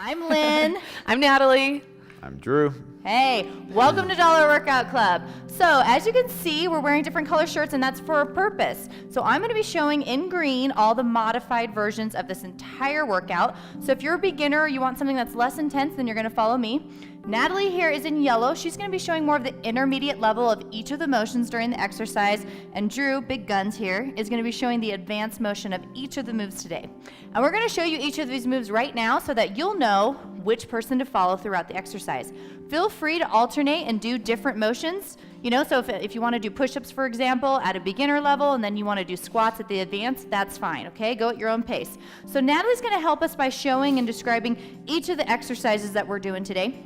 I'm Lynn. I'm Natalie. I'm Drew. Hey, welcome to Dollar Workout Club. So as you can see, we're wearing different color shirts, and that's for a purpose. So I'm gonna be showing in green all the modified versions of this entire workout. So if you're a beginner or you want something that's less intense, then you're gonna follow me. Natalie here is in yellow. She's gonna be showing more of the intermediate level of each of the motions during the exercise. And Drew, big guns here, is gonna be showing the advanced motion of each of the moves today. And we're gonna show you each of these moves right now so that you'll know which person to follow throughout the exercise. Feel free to alternate and do different motions. You know, so if you want to do push-ups, for example, at a beginner level, and then you want to do squats at the advanced, that's fine, okay? Go at your own pace. So Natalie's going to help us by showing and describing each of the exercises that we're doing today.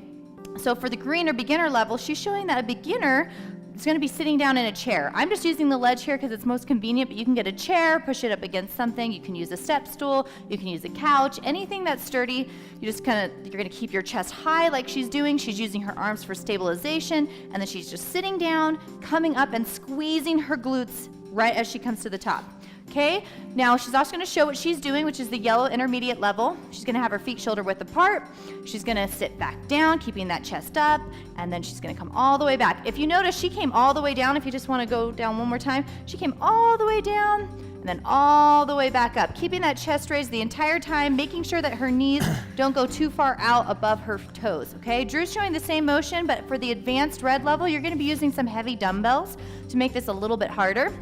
So for the green or beginner level, she's showing that a beginner is going to be sitting down in a chair. I'm just using the ledge here because it's most convenient, but you can get a chair, push it up against something. You can use a step stool. You can use a couch. Anything that's sturdy, you're going to keep your chest high like she's doing. She's using her arms for stabilization, and then she's just sitting down, coming up and squeezing her glutes right as she comes to the top. Okay, now she's also going to show what she's doing, which is the yellow intermediate level. She's going to have her feet shoulder width apart. She's going to sit back down, keeping that chest up, and then she's going to come all the way back. If you notice, she came all the way down. If you just want to go down one more time, she came all the way down and then all the way back up, keeping that chest raised the entire time, making sure that her knees don't go too far out above her toes, okay? Drew's showing the same motion, but for the advanced red level, you're going to be using some heavy dumbbells to make this a little bit harder.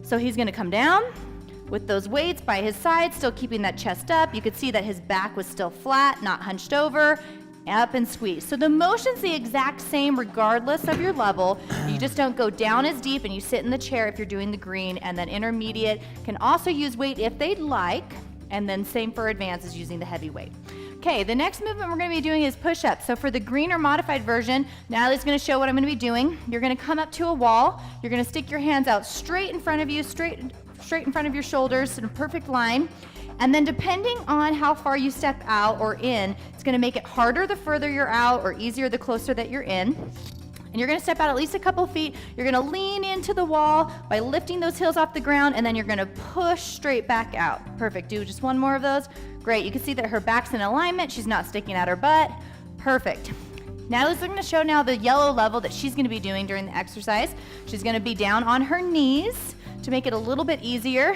So he's going to come down with those weights by his side, still keeping that chest up. You could see that his back was still flat, not hunched over, up and squeeze. So the motion's the exact same regardless of your level. You just don't go down as deep, and you sit in the chair if you're doing the green, and then intermediate can also use weight if they'd like, and then same for advanced is using the heavy weight. Okay, the next movement we're going to be doing is push-ups. So for the green or modified version, Natalie's going to show what I'm going to be doing. You're going to come up to a wall. You're going to stick your hands out straight in front of you, straight in front of your shoulders in a perfect line. And then depending on how far you step out or in, it's going to make it harder the further you're out or easier the closer that you're in. And you're going to step out at least a couple feet. You're going to lean into the wall by lifting those heels off the ground, and then you're going to push straight back out. Perfect. Do just one more of those. Great. You can see that her back's in alignment. She's not sticking out her butt. Perfect. Natalie's going to show now the yellow level that she's going to be doing during the exercise. She's going to be down on her knees to make it a little bit easier.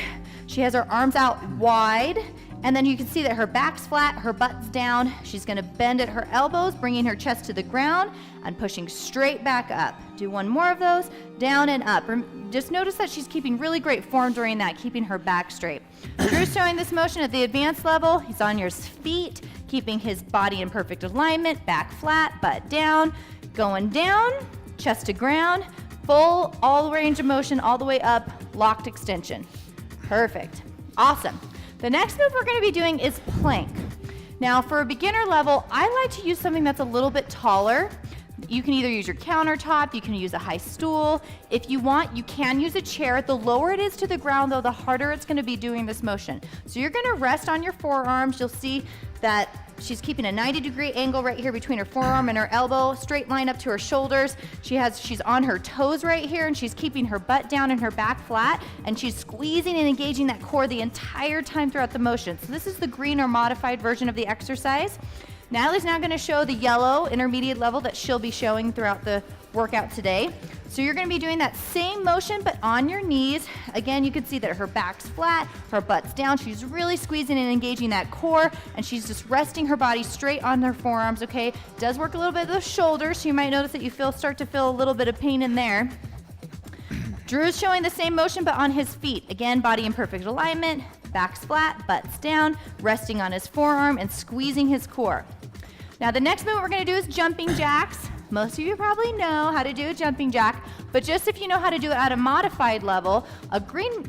She has her arms out wide, and then you can see that her back's flat, her butt's down. She's going to bend at her elbows, bringing her chest to the ground and pushing straight back up. Do one more of those, down and up. Just notice that she's keeping really great form during that, keeping her back straight. Drew's showing this motion at the advanced level. He's on your feet, keeping his body in perfect alignment, back flat, butt down, going down, chest to ground, full, all range of motion, all the way up, locked extension. Perfect. Awesome. The next move we're going to be doing is plank. Now, for a beginner level, I like to use something that's a little bit taller. You can either use your countertop, you can use a high stool. If you want, you can use a chair. The lower it is to the ground, though, the harder it's going to be doing this motion. So you're going to rest on your forearms. You'll see that she's keeping a 90-degree angle right here between her forearm and her elbow, straight line up to her shoulders. She's on her toes right here, and she's keeping her butt down and her back flat, and she's squeezing and engaging that core the entire time throughout the motion. So this is the green or modified version of the exercise. Natalie's now going to show the yellow intermediate level that she'll be showing throughout the workout today. So you're going to be doing that same motion, but on your knees. Again, you can see that her back's flat, her butt's down. She's really squeezing and engaging that core, and she's just resting her body straight on her forearms, okay? Does work a little bit of the shoulders, so you might notice that you start to feel a little bit of pain in there. Drew's showing the same motion, but on his feet. Again, body in perfect alignment, back's flat, butt's down, resting on his forearm and squeezing his core. Now, the next move we're going to do is jumping jacks. Most of you probably know how to do a jumping jack, but just if you know how to do it at a modified level, a green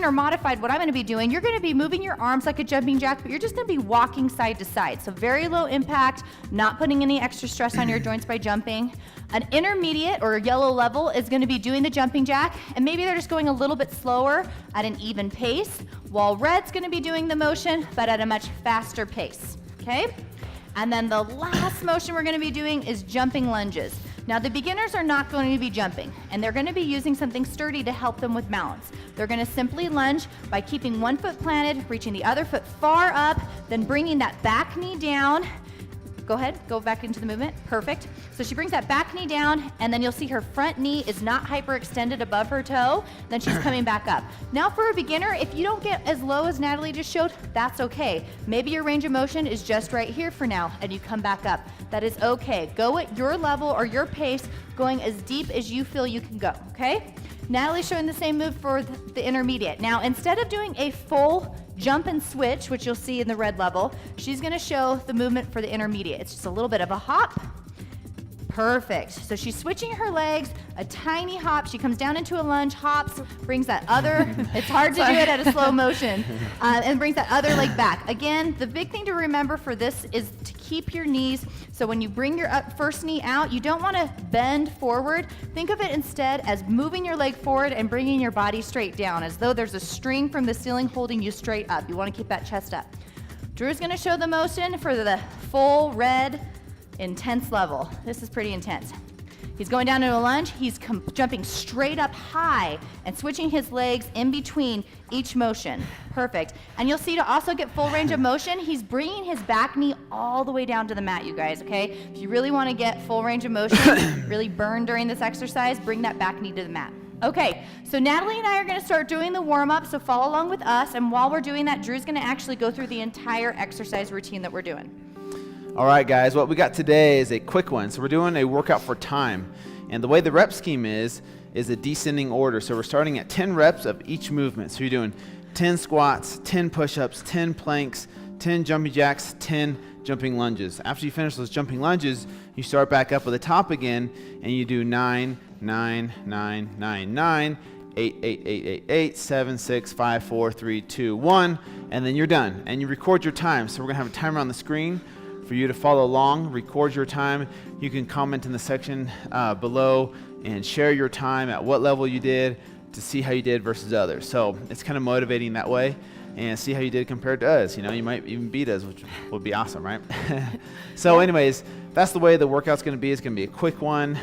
or modified, what I'm going to be doing, you're going to be moving your arms like a jumping jack, but you're just going to be walking side to side. So very low impact, not putting any extra stress on your joints by jumping. An intermediate or yellow level is going to be doing the jumping jack, and maybe they're just going a little bit slower at an even pace, while red's going to be doing the motion, but at a much faster pace, okay? And then the last motion we're going to be doing is jumping lunges. Now the beginners are not going to be jumping, and they're going to be using something sturdy to help them with balance. They're going to simply lunge by keeping one foot planted, reaching the other foot far up, then bringing that back knee down. Go ahead, go back into the movement, perfect. So she brings that back knee down, and then you'll see her front knee is not hyperextended above her toe, then she's coming back up. Now for a beginner, if you don't get as low as Natalie just showed, that's okay. Maybe your range of motion is just right here for now, and you come back up. That is okay. Go at your level or your pace, going as deep as you feel you can go, okay? Natalie's showing the same move for the intermediate. Now, instead of doing a full jump and switch, which you'll see in the red level, she's gonna show the movement for the intermediate. It's just a little bit of a hop. Perfect. So she's switching her legs, a tiny hop. She comes down into a lunge, hops, brings that other, it's hard to do it at a slow motion, and brings that other leg back. Again, the big thing to remember for this is to keep your knees, so when you bring your first knee out, you don't want to bend forward. Think of it instead as moving your leg forward and bringing your body straight down, as though there's a string from the ceiling holding you straight up. You want to keep that chest up. Drew's going to show the motion for the full red intense level. This is pretty intense. He's going down into a lunge. He's jumping straight up high and switching his legs in between each motion. Perfect. And you'll see to also get full range of motion, he's bringing his back knee all the way down to the mat, you guys, okay? If you really want to get full range of motion, really burn during this exercise, bring that back knee to the mat. Okay, so Natalie and I are going to start doing the warm-up, so follow along with us. And while we're doing that, Drew's going to actually go through the entire exercise routine that we're doing. All right, guys, what we got today is a quick one. So we're doing a workout for time. And the way the rep scheme is a descending order. So we're starting at 10 reps of each movement. So you're doing 10 squats, 10 push-ups, 10 planks, 10 jumping jacks, 10 jumping lunges. After you finish those jumping lunges, you start back up at the top again, and you do 9, 9, 9, 9, 9, 8, 8, 8, 8, 8, 7, 6, 5, 4, 3, 2, 1, and then you're done. And you record your time. So we're going to have a timer on the screen for you to follow along, record your time. You can comment in the section below and share your time at what level you did to see how you did versus others. So it's kind of motivating that way, and see how you did compared to us. You know, you might even beat us, which would be awesome, right? So anyways, that's the way the workout's gonna be. It's gonna be a quick one.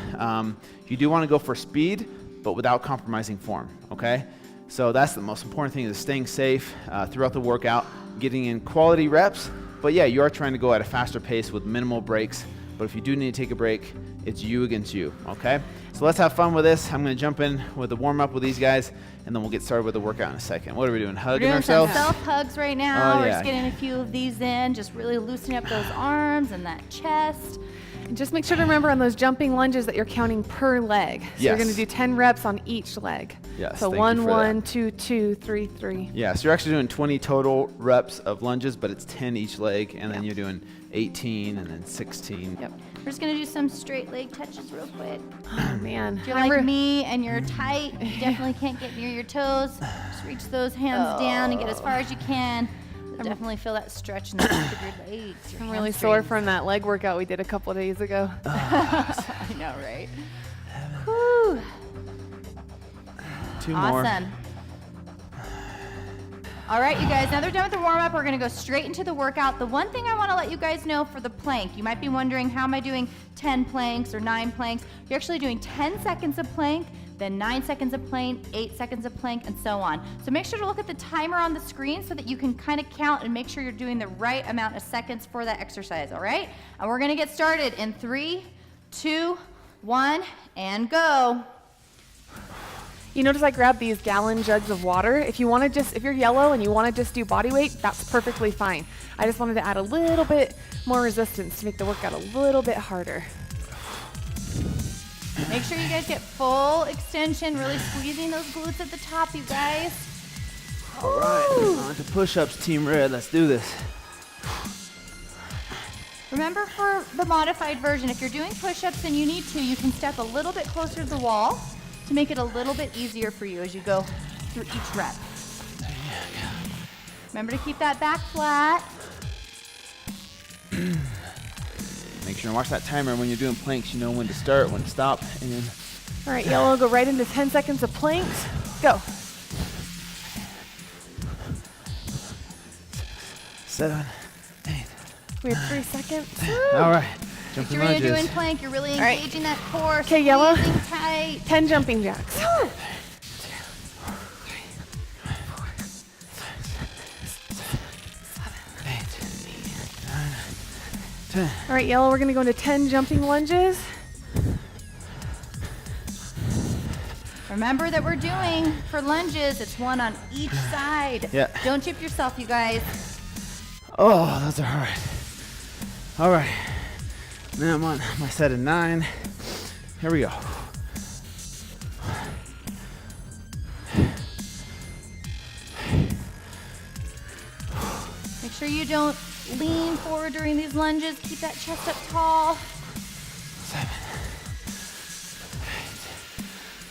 You do wanna go for speed, but without compromising form, okay? So that's the most important thing, is staying safe throughout the workout, getting in quality reps. But yeah, you are trying to go at a faster pace with minimal breaks. But if you do need to take a break, it's you against you, okay? So let's have fun with this. I'm gonna jump in with the warm up with these guys, and then we'll get started with the workout in a second. What are we doing, hugging ourselves? We're doing some self-hugs right now. Oh, We're yeah. just getting a few of these in, just really loosening up those arms and that chest. And just make sure to remember on those jumping lunges that you're counting per leg. So Yes. you're gonna do 10 reps on each leg. Yes, So thank you 1, for 1, that. 2, 2, 3, 3. Yeah, so you're actually doing 20 total reps of lunges, but it's 10 each leg, and then you're doing 18 and then 16. Yep. We're just gonna do some straight leg touches real quick. Oh man. If you're like me and you're tight, you definitely can't get near your toes. Just reach those hands down and get as far as you can. You'll definitely feel that stretch in the back of your legs. Your I'm really sore hamstrings. from that leg workout we did a couple of days ago. I know, right? Whew. 2 more. Awesome. All right, you guys, now they're done with the warm-up. We're gonna go straight into the workout. The one thing I wanna let you guys know for the plank, you might be wondering, how am I doing 10 planks or 9 planks? You're actually doing 10 seconds of plank, then 9 seconds of plank, 8 seconds of plank, and so on. So make sure to look at the timer on the screen so that you can kind of count and make sure you're doing the right amount of seconds for that exercise, all right? And we're gonna get started in 3, 2, 1, and go. You notice I grabbed these gallon jugs of water. If you're yellow and you want to just do body weight, that's perfectly fine. I just wanted to add a little bit more resistance to make the workout a little bit harder. Make sure you guys get full extension, really squeezing those glutes at the top, you guys. All right, on to push-ups, Team Red. Let's do this. Remember, for the modified version, if you're doing push-ups and you need to, you can step a little bit closer to the wall to make it a little bit easier for you as you go through each rep. Remember to keep that back flat. Make sure to watch that timer when you're doing planks. You know when to start, when to stop, and All right, yellow, go right into 10 seconds of planks. Go. 7, 8. We have 3 seconds. All right, Make Jumping sure when you're doing lunges. plank, you're really right. engaging that core. Okay, yellow. Squeezing tight. 10 jumping jacks. Woo. All right, yellow, we're gonna go into 10 jumping lunges. Remember that we're doing, for lunges, it's one on each side. Yeah. Don't chip yourself, you guys. Oh, those are hard. All right. Now I'm on my set of 9. Here we go. Make sure you don't lean forward during these lunges. Keep that chest up tall. 7.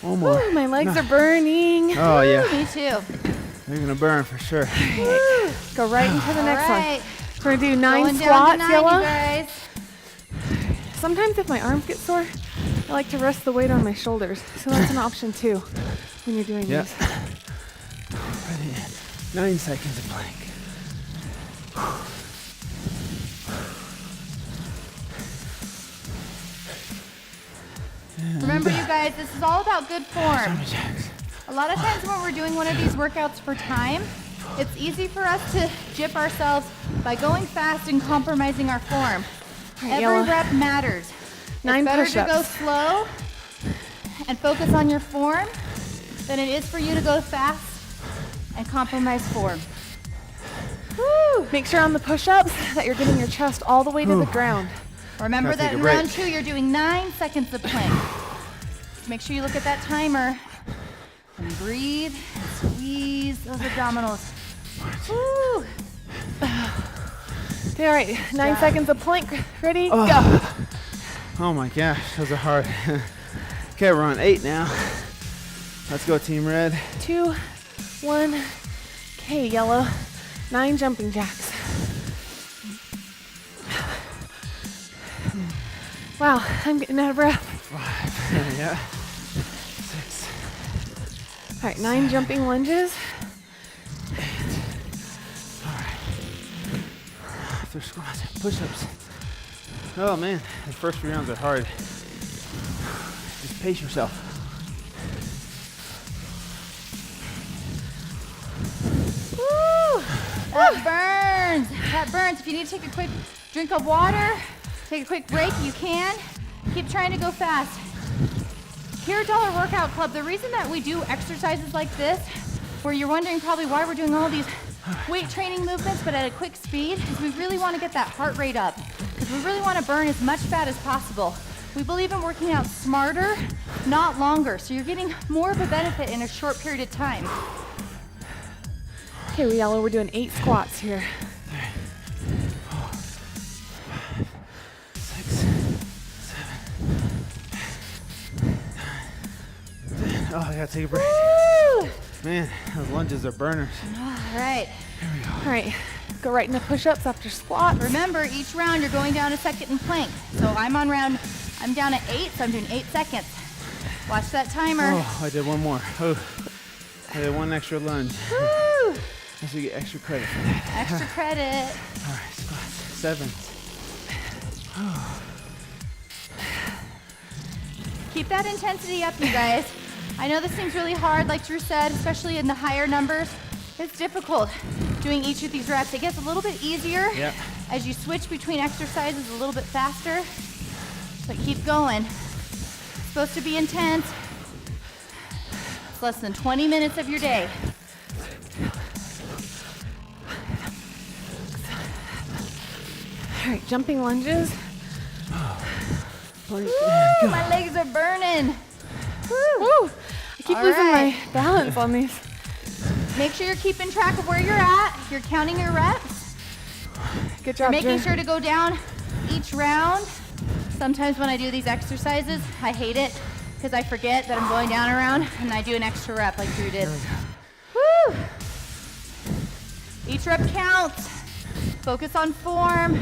8. One more. Ooh, my legs are burning. Oh, yeah. Me too. They're going to burn for sure. Go right into the next All one. right. We're gonna do 9 Going down squats, to 9, yellow. you guys. Sometimes if my arms get sore, I like to rest the weight on my shoulders. So that's an option too when you're doing Yeah. these. Ready. 9 seconds of plank. Remember, you guys, this is all about good form. Jumping jacks. A lot of times when we're doing one of these workouts for time, it's easy for us to jip ourselves by going fast and compromising our form. Right, Every yellow. rep matters. 9 It's better push-ups. to go slow and focus on your form than it is for you to go fast and compromise form. Woo! Make sure on the push-ups that you're getting your chest all the way to the ground. Remember Gotta that take a in break. round 2, you're doing 9 seconds of plank. Make sure you look at that timer and breathe, squeeze those abdominals. Woo! Okay, all right, 9 job. seconds of plank. Ready, Oh. go. Oh my gosh, those are hard. Okay, we're on 8 now. Let's go, Team Red. 2, 1. Okay, yellow. 9 jumping jacks. Wow, I'm getting out of breath. 5. Yeah. 6. All right, 9 jumping lunges. After squats, push-ups. Oh man, the first 3 rounds are hard. Just pace yourself. Woo! That burns. That burns. If you need to take a quick drink of water, take a quick break, you can. Keep trying to go fast. Here at Dollar Workout Club, the reason that we do exercises like this, where you're wondering probably why we're doing all these weight training movements, but at a quick speed, is we really want to get that heart rate up, because we really want to burn as much fat as possible. We believe in working out smarter, not longer, so you're getting more of a benefit in a short period of time. Okay, we yellow, we're doing 8 squats here. 6, 7, 8, 9, 10. Oh, I gotta take a break. Woo! Man, those lunges are burners. All right. All right, go right into push-ups after squats. Remember, each round you're going down a second in plank. So I'm down at 8, so I'm doing 8 seconds. Watch that timer. Oh, I did one more. Oh, I did 1 extra lunge. Woo! I should get extra credit for that. Extra credit. All right, squats. 7. Keep that intensity up, you guys. I know this seems really hard, like Drew said, especially in the higher numbers. It's difficult doing each of these reps. It gets a little bit easier Yeah. as you switch between exercises a little bit faster. But keep going. It's supposed to be intense. It's less than 20 minutes of your day. All right, jumping lunges. Woo, my legs are burning. Woo! I keep All losing right. my balance on these. Make sure you're keeping track of where you're at. You're counting your reps. Good job, Making Drew. sure to go down each round. Sometimes when I do these exercises, I hate it because I forget that I'm going down a round and I do an extra rep like Drew did. Woo! Each rep counts. Focus on form.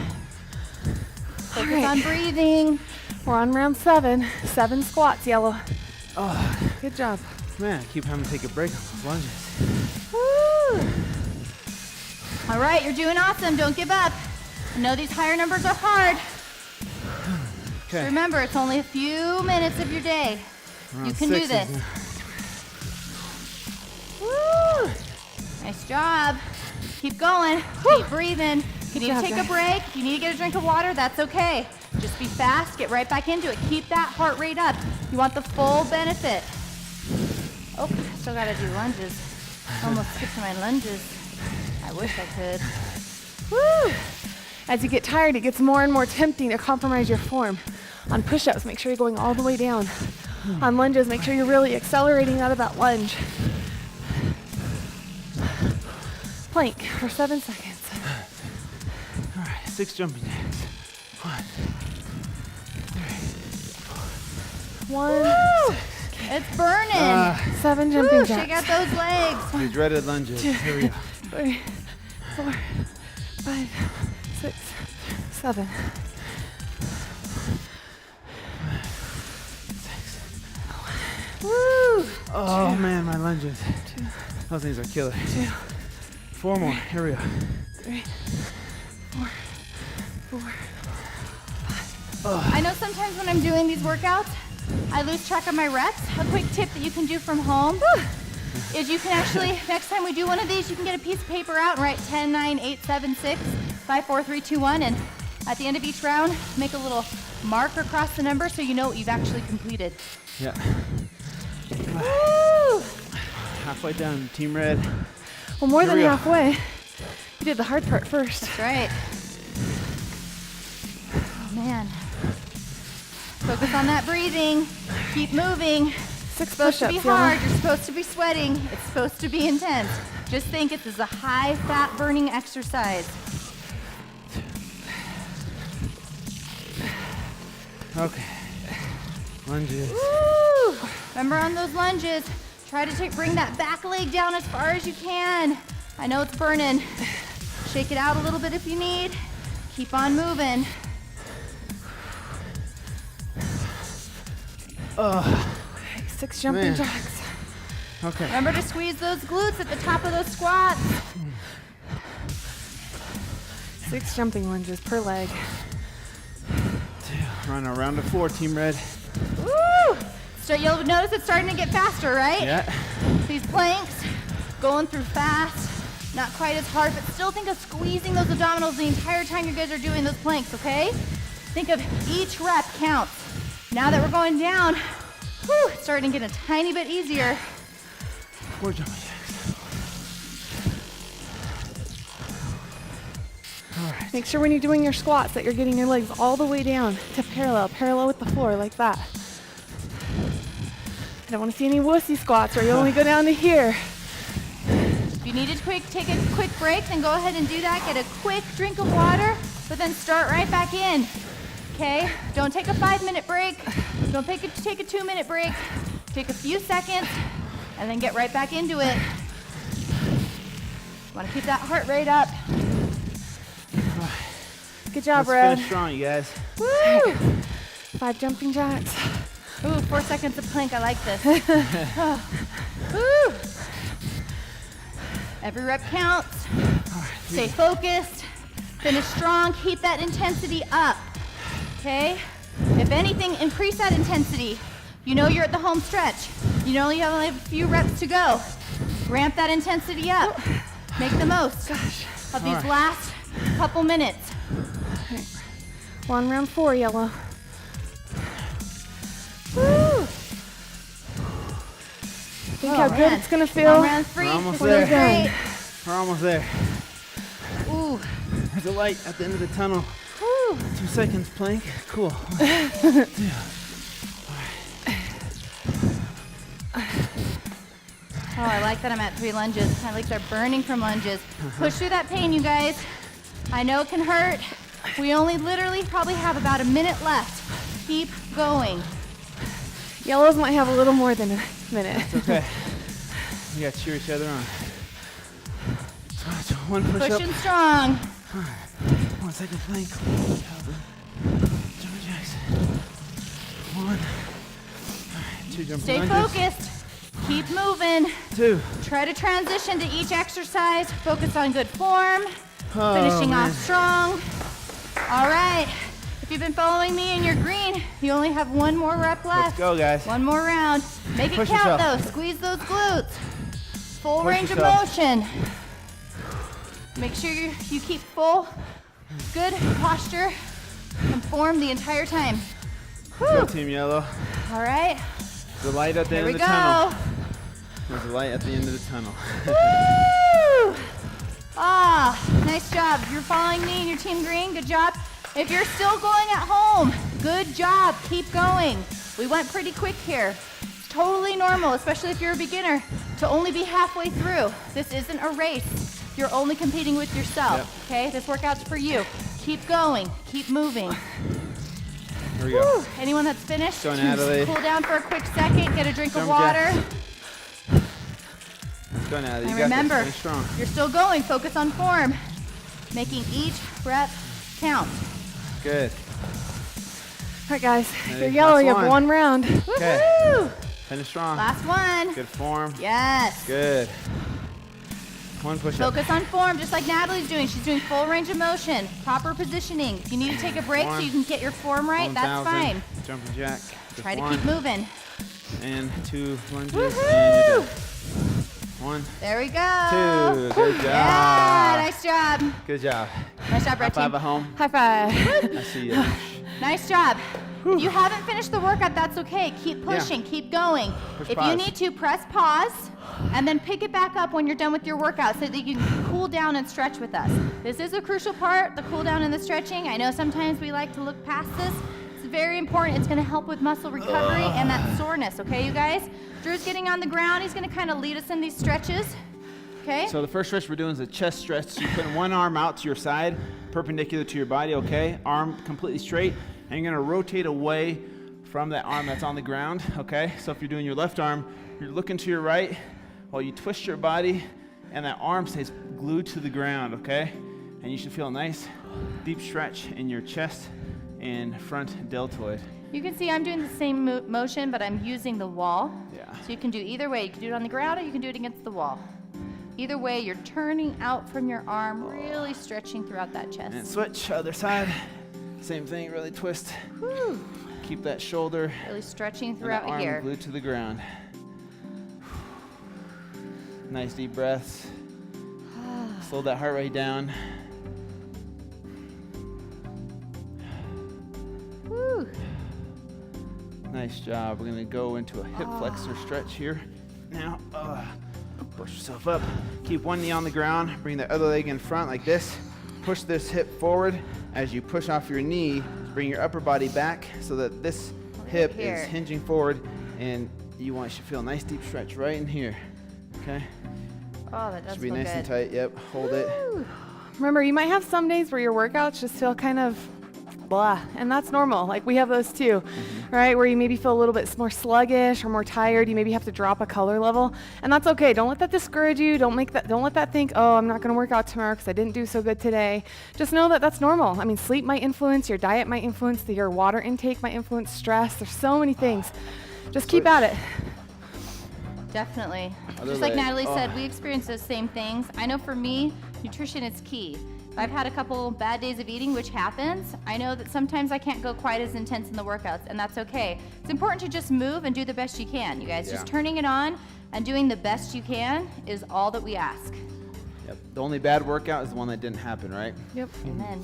Focus right. on breathing. We're on round 7. 7 squats, yellow. Oh, Good job. man, I keep having to take a break on those lunges. Woo! All right, you're doing awesome. Don't give up. I know these higher numbers are hard. Okay. Remember, it's only a few minutes of your day. We're You on can do 6s this. now. Woo! Nice job. Keep going. Keep breathing. If you need job, to take guys. a break, if you need to get a drink of water, that's okay. Just be fast, get right back into it. Keep that heart rate up. You want the full benefit. Oh, I still gotta do lunges. Almost skipped to my lunges. I wish I could. Woo! As you get tired, it gets more and more tempting to compromise your form. On push-ups, make sure you're going all the way down. On lunges, make sure you're really accelerating out of that lunge. Plank for 7 seconds. All right, 6 jumping jacks. 1, 1, Woo! It's burning. 7 jumping Woo, jacks. shake out those legs. The dreaded lunges. Here we go. 3, 4, 5, 6, 7. Woo! Oh man, my lunges. Those things are killer. 2, 4 more. Here we go. 3, 4, 4. I know sometimes when I'm doing these workouts, I lose track of my reps. A quick tip that you can do from home is you can actually, next time we do one of these, you can get a piece of paper out and write 10, 9, 8, 7, 6, 5, 4, 3, 2, 1, and at the end of each round, make a little mark across the number so you know what you've actually completed. Yeah. Woo! Halfway down, Team Red. Well, more Here than we go. halfway. You did the hard part first. That's right. Oh, man. Focus on that breathing. Keep moving. 6 It's supposed to push-ups, be hard. Yana. You're supposed to be sweating. It's supposed to be intense. Just think this is a high fat burning exercise. Okay. Lunges. Woo! Remember on those lunges, try to bring that back leg down as far as you can. I know it's burning. Shake it out a little bit if you need. Keep on moving. Oh, 6 jumping Man. jacks. okay. Remember to squeeze those glutes at the top of those squats. 6 jumping lunges per leg. Run a round of 4, Team Red. Woo! So you'll notice it's starting to get faster, right? Yeah. These planks, going through fast, not quite as hard, but still think of squeezing those abdominals the entire time you guys are doing those planks, okay? Think of each rep counts. Now that we're going down, whew, it's starting to get a tiny bit easier. 4 jumping jacks. All right. Make sure when you're doing your squats that you're getting your legs all the way down to parallel with the floor like that. I don't want to see any wussy squats where you only go down to here. If you need to take a quick break, then go ahead and do that. Get a quick drink of water, but then start right back in. Okay? Don't take a 5-minute break. Don't take a 2-minute break. Take a few seconds, and then get right back into it. Want to keep that heart rate up. Good job, Let's Red. finish strong, you guys. Woo! 5 jumping jacks. Ooh, 4 seconds of plank. I like this. Woo! Every rep counts. Stay focused. Finish strong. Keep that intensity up. Okay? If anything, increase that intensity. You know you're at the home stretch. You know you only have a few reps to go. Ramp that intensity up. Make the most of these right. last couple minutes. We're on round 4, Yellow. Woo! Think Oh, how good man. it's gonna On feel. round 3. We're almost This feels there. great. We're almost there. Ooh. There's a light at the end of the tunnel. Woo. 2 seconds plank. Cool. Oh, I like that I'm at 3 lunges. My legs are burning from lunges. Push through that pain, you guys. I know it can hurt. We only literally probably have about a minute left. Keep going. Yellows might have a little more than a minute. It's okay. We gotta cheer each other on. So 1 push up. Pushing strong. 1 second plank. Jumping jacks. 1. All right, 2 jumping Stay lunges. focused. Keep moving. 2. Try to transition to each exercise. Focus on good form. Oh, Finishing man. off strong. All right. If you've been following me in your green, you only have one more rep left. Let's go, guys. One more round. Make it Push count, yourself. though. Squeeze those glutes. Full Push range yourself. of motion. Make sure you keep full, good posture and form the entire time. Go, Whew. Team Yellow. All right. The light at the Here end we of the go. tunnel. There's a light at the end of the tunnel. Woo! Ah, nice job. If you're following me and your team green, good job. If you're still going at home, good job. Keep going. We went pretty quick here. It's totally normal, especially if you're a beginner, to only be halfway through. This isn't a race. You're only competing with yourself, Yep. okay? This workout's for you. Keep going. Keep moving. Here we go. Woo. Anyone that's finished, Go, Natalie. cool down for a quick second, get a drink of Jump water. jacks. Let's go, Natalie. And You got remember, this. Finish strong. you're still going. Focus on form. Making each rep count. Good. All right, guys. If Ready? you're yellow, Last you have one. one round. Okay. Woohoo! Finish strong. Last one. Good form. Yes. Good. One push-up. Focus on form, just like Natalie's doing. She's doing full range of motion, proper positioning. If you need to take a break so One. you can get your form right, that's 1,000. fine. Jumping jack. Just Try to one keep moving. and 2 lunges Woohoo! and you're done. 1, There we go. 2. Good job. Yeah, nice job. Good job. Nice job, High Red five Team. at home. High five. I see you. Nice job. If you haven't finished the workout, that's okay. Keep pushing, keep going. Push If pause. you need to, press pause and then pick it back up when you're done with your workout so that you can cool down and stretch with us. This is a crucial part, the cool down and the stretching. I know sometimes we like to look past this. It's very important. It's gonna help with muscle recovery and that soreness, okay, you guys? Drew's getting on the ground. He's gonna kind of lead us in these stretches, okay? So the first stretch we're doing is a chest stretch. So you're putting one arm out to your side, perpendicular to your body, okay? Arm completely straight, and you're gonna rotate away from that arm that's on the ground, okay? So if you're doing your left arm, you're looking to your right while you twist your body, and that arm stays glued to the ground, okay? And you should feel a nice deep stretch in your chest and front deltoid. You can see I'm doing the same motion, but I'm using the wall. Yeah. So you can do either way. You can do it on the ground or you can do it against the wall. Either way, you're turning out from your arm, really stretching throughout that chest. And switch, other side. Same thing, really twist. Whew. Keep that shoulder Really stretching and that throughout arm here. glued to the ground. Nice deep breaths. Slow that heart rate down. Whew. Nice job. We're gonna go into a hip flexor stretch here. Now, push yourself up. Keep one knee on the ground. Bring the other leg in front like this. Push this hip forward. As you push off your knee, bring your upper body back so that this hip here. is hinging forward, and you should feel a nice deep stretch right in here. Okay? Oh, that does Should be feel nice good. and tight. Yep. Hold it. Whew. Remember, you might have some days where your workouts just feel kind of blah, and that's normal. Like we have those too, right? Where you maybe feel a little bit more sluggish or more tired. You maybe have to drop a color level, and that's okay. Don't let that discourage you. Don't let that think, oh, I'm not going to work out tomorrow because I didn't do so good today. Just know that that's normal. I mean, sleep might influence, your diet might influence, your water intake might influence stress. There's so many things. Just keep at it. Definitely. Other Just like leg. Natalie Oh. said, we experience those same things. I know for me, nutrition is key. If I've had a couple bad days of eating, which happens, I know that sometimes I can't go quite as intense in the workouts, and that's okay. It's important to just move and do the best you can, you guys. Yeah. Just turning it on and doing the best you can is all that we ask. Yep. The only bad workout is the one that didn't happen, right? Yep. Amen.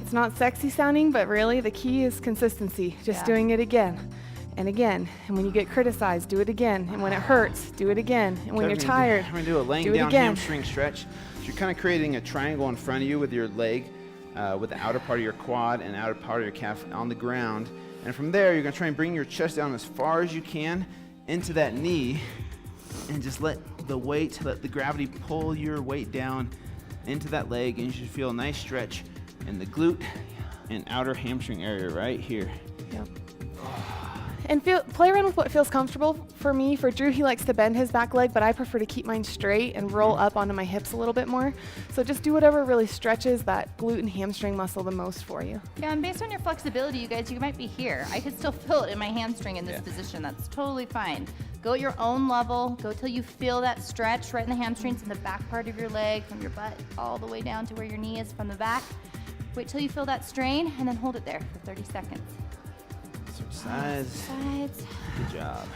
It's not sexy sounding, but really the key is consistency. Just Yeah. doing it again and again. And when you get criticized, do it again. And when it hurts, do it again. And when Okay, you're tired, I'm gonna do a laying do it down again. hamstring stretch. So you're kind of creating a triangle in front of you with your leg, with the outer part of your quad and outer part of your calf on the ground. And from there, you're gonna try and bring your chest down as far as you can into that knee, and just let the gravity pull your weight down into that leg, and you should feel a nice stretch in the glute and outer hamstring area right here. Yep. And play around with what feels comfortable. For me, for Drew, he likes to bend his back leg, but I prefer to keep mine straight and roll up onto my hips a little bit more. So just do whatever really stretches that glute and hamstring muscle the most for you. Yeah, and based on your flexibility, you guys, you might be here. I could still feel it in my hamstring in this Yeah. position. That's totally fine. Go at your own level. Go till you feel that stretch right in the hamstrings in the back part of your leg, from your butt all the way down to where your knee is from the back. Wait till you feel that strain and then hold it there for 30 seconds. Switch sides. Sides. Good job.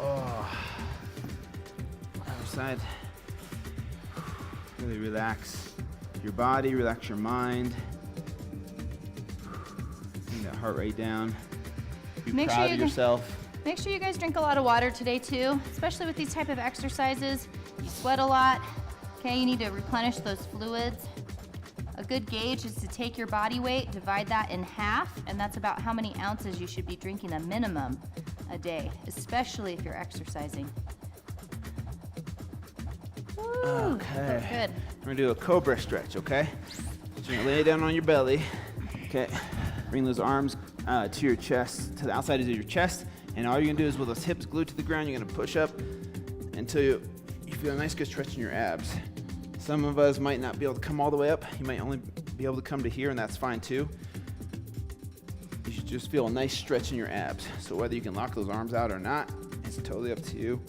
Oh. Other side. Really relax your body, relax your mind. Bring that heart rate down. Be proud of yourself. Make sure you guys drink a lot of water today too, especially with these type of exercises. You sweat a lot. Okay, you need to replenish those fluids. A good gauge is to take your body weight, divide that in half, and that's about how many ounces you should be drinking a minimum a day, especially if you're exercising. Woo, Okay. good. We're gonna do a cobra stretch, okay? So you're gonna lay down on your belly. Okay. Bring those arms to your chest, to the outside of your chest, and all you're gonna do is with those hips glued to the ground, you're gonna push up until you feel a nice good stretch in your abs. Some of us might not be able to come all the way up. You might only be able to come to here, and that's fine too. You should just feel a nice stretch in your abs. So whether you can lock those arms out or not, it's totally up to you.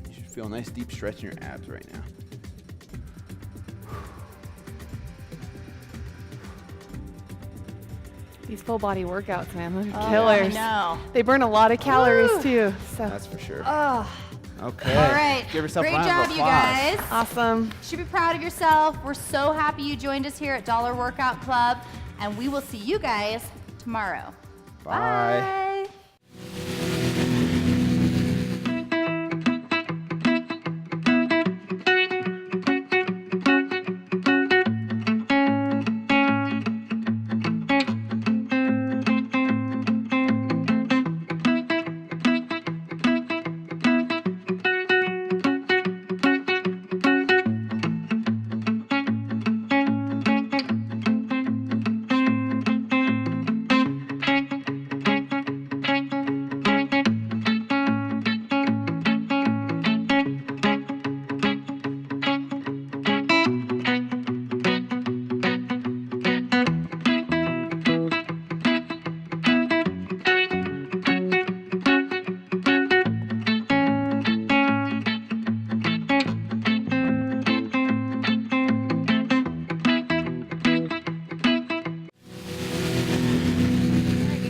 You should feel a nice deep stretch in your abs right now. These full body workouts, man, those are Oh, killers. I know. They burn a lot of calories Woo. too. So That's for sure. Oh, Okay. all right. Give yourself Great a round of job, you applause. guys. awesome. Should be proud of yourself. We're so happy you joined us here at Dollar Workout Club, and we will see you guys tomorrow. Bye. Bye.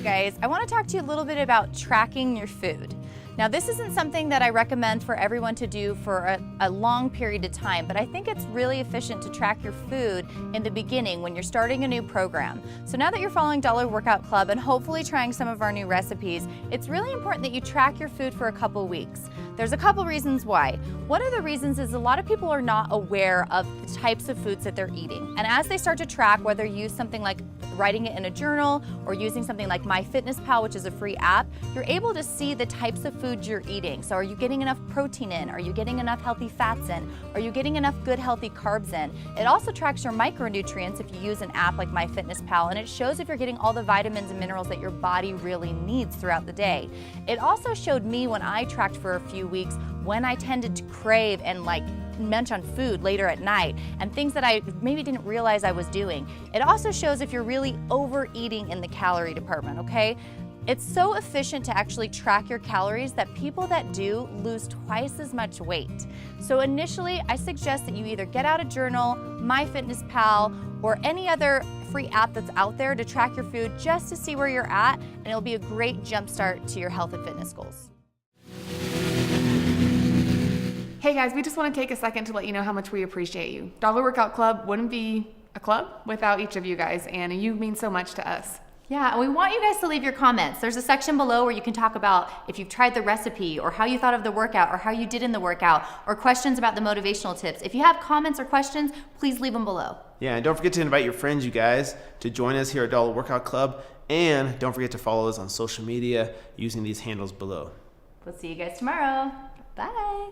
Guys, I want to talk to you a little bit about tracking your food. Now, this isn't something that I recommend for everyone to do for a long period of time, but I think it's really efficient to track your food in the beginning when you're starting a new program. So now that you're following Dollar Workout Club and hopefully trying some of our new recipes, it's really important that you track your food for a couple weeks. There's a couple reasons why. One of the reasons is a lot of people are not aware of the types of foods that they're eating. And as they start to track, whether you use something like writing it in a journal or using something like MyFitnessPal, which is a free app, you're able to see the types of foods you're eating. So are you getting enough protein in? Are you getting enough healthy fats in? Are you getting enough good healthy carbs in? It also tracks your micronutrients if you use an app like MyFitnessPal, and it shows if you're getting all the vitamins and minerals that your body really needs throughout the day. It also showed me when I tracked for a few weeks when I tended to crave and munch on food later at night and things that I maybe didn't realize I was doing. It also shows if you're really overeating in the calorie department, okay? It's so efficient to actually track your calories that people that do lose twice as much weight. So initially, I suggest that you either get out a journal, MyFitnessPal, or any other free app that's out there to track your food just to see where you're at, and it'll be a great jumpstart to your health and fitness goals. Hey guys, we just want to take a second to let you know how much we appreciate you. Dollar Workout Club wouldn't be a club without each of you guys, and you mean so much to us. Yeah, and we want you guys to leave your comments. There's a section below where you can talk about if you've tried the recipe or how you thought of the workout or how you did in the workout or questions about the motivational tips. If you have comments or questions, please leave them below. Yeah, and don't forget to invite your friends, you guys, to join us here at Dollar Workout Club. And don't forget to follow us on social media using these handles below. We'll see you guys tomorrow. Bye.